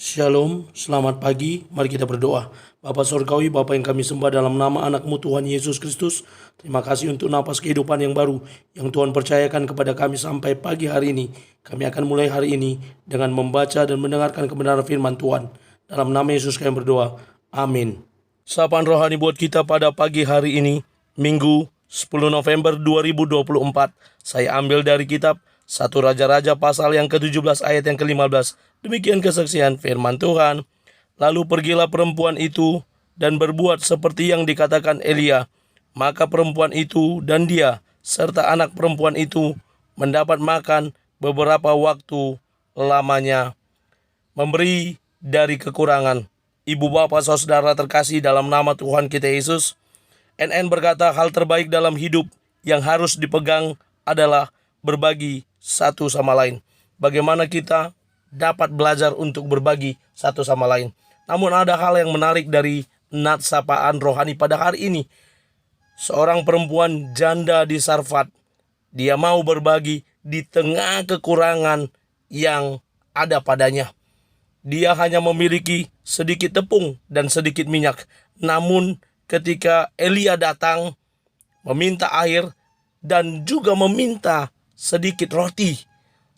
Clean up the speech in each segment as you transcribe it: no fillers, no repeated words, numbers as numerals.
Shalom, selamat pagi, mari kita berdoa. Bapa Surgawi, Bapa yang kami sembah dalam nama anak-Mu Tuhan Yesus Kristus, terima kasih untuk napas kehidupan yang baru yang Tuhan percayakan kepada kami sampai pagi hari ini. Kami akan mulai hari ini dengan membaca dan mendengarkan kebenaran firman Tuhan. Dalam nama Yesus kami berdoa, amin. Sapaan rohani buat kita pada pagi hari ini, Minggu 10 November 2024. Saya ambil dari kitab 1 Raja-Raja pasal yang ke-17 ayat yang ke-15. Demikian kesaksian firman Tuhan. Lalu pergilah perempuan itu dan berbuat seperti yang dikatakan Elia. Maka perempuan itu dan dia serta anak perempuan itu mendapat makan beberapa waktu lamanya. Memberi dari kekurangan. Ibu bapak saudara terkasih dalam nama Tuhan kita Yesus, NN berkata hal terbaik dalam hidup yang harus dipegang adalah berbagi satu sama lain. Bagaimana kita dapat belajar untuk berbagi satu sama lain. Namun ada hal yang menarik dari nats sapaan rohani pada hari ini. Seorang perempuan janda di Sarfat, dia mau berbagi di tengah kekurangan yang ada padanya. Dia hanya memiliki sedikit tepung dan sedikit minyak. Namun ketika Elia datang meminta air dan juga meminta sedikit roti,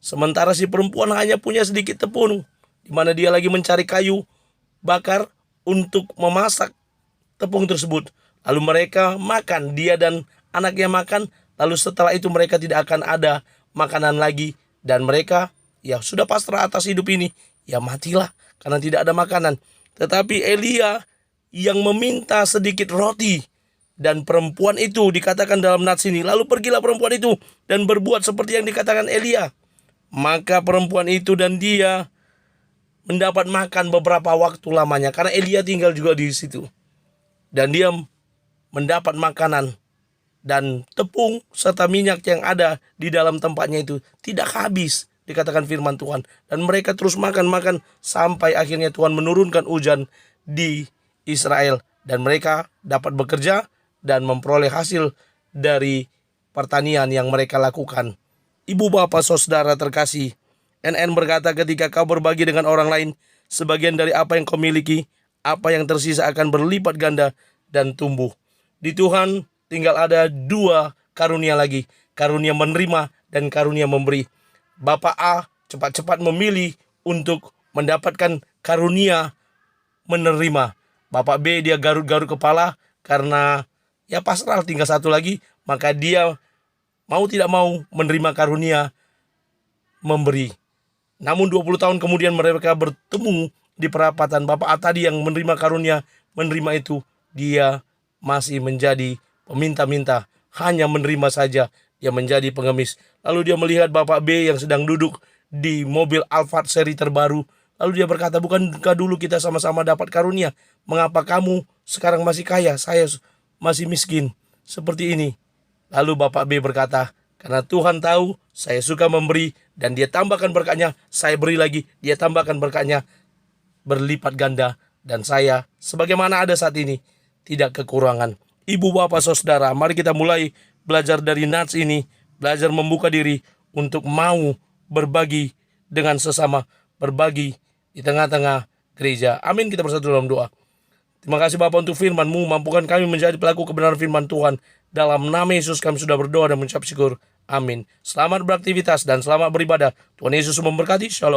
sementara si perempuan hanya punya sedikit tepung, di mana dia lagi mencari kayu bakar untuk memasak tepung tersebut. Lalu mereka makan, dia dan anaknya makan, lalu setelah itu mereka tidak akan ada makanan lagi. Dan mereka ya sudah pasrah atas hidup ini, ya matilah karena tidak ada makanan. Tetapi Elia yang meminta sedikit roti, dan perempuan itu dikatakan dalam nats ini, lalu pergilah perempuan itu dan berbuat seperti yang dikatakan Elia. Maka perempuan itu dan dia mendapat makan beberapa waktu lamanya, karena Elia tinggal juga di situ. Dan dia mendapat makanan, dan tepung serta minyak yang ada di dalam tempatnya itu tidak habis, dikatakan firman Tuhan. Dan mereka terus makan sampai akhirnya Tuhan menurunkan hujan di Israel. Dan mereka dapat bekerja dan memperoleh hasil dari pertanian yang mereka lakukan. Ibu bapak saudara terkasih, NN berkata ketika kau berbagi dengan orang lain, sebagian dari apa yang kau miliki, apa yang tersisa akan berlipat ganda dan tumbuh. Di Tuhan tinggal ada dua karunia lagi, karunia menerima dan karunia memberi. Bapak A cepat-cepat memilih untuk mendapatkan karunia menerima. Bapak B dia garut-garut kepala karena ya pasrah, tinggal satu lagi, maka dia mau tidak mau menerima karunia memberi. Namun 20 tahun kemudian mereka bertemu di perapatan. Bapak A tadi yang menerima karunia menerima itu, dia masih menjadi peminta-minta, hanya menerima saja, dia menjadi pengemis. Lalu dia melihat Bapak B yang sedang duduk di mobil Alphard seri terbaru. Lalu dia berkata, bukankah dulu kita sama-sama dapat karunia? Mengapa kamu sekarang masih kaya, saya masih miskin seperti ini? Lalu Bapak B berkata, karena Tuhan tahu saya suka memberi, dan dia tambahkan berkatnya, saya beri lagi, dia tambahkan berkatnya, berlipat ganda, dan saya sebagaimana ada saat ini, tidak kekurangan. Ibu bapak saudara, mari kita mulai belajar dari nats ini, belajar membuka diri untuk mau berbagi dengan sesama, berbagi di tengah-tengah gereja. Amin, kita bersatu dalam doa. Terima kasih Bapa untuk firman-Mu, mampukan kami menjadi pelaku kebenaran firman Tuhan. Dalam nama Yesus kami sudah berdoa dan mengucap syukur. Amin. Selamat beraktivitas dan selamat beribadah. Tuhan Yesus memberkati. Shalom.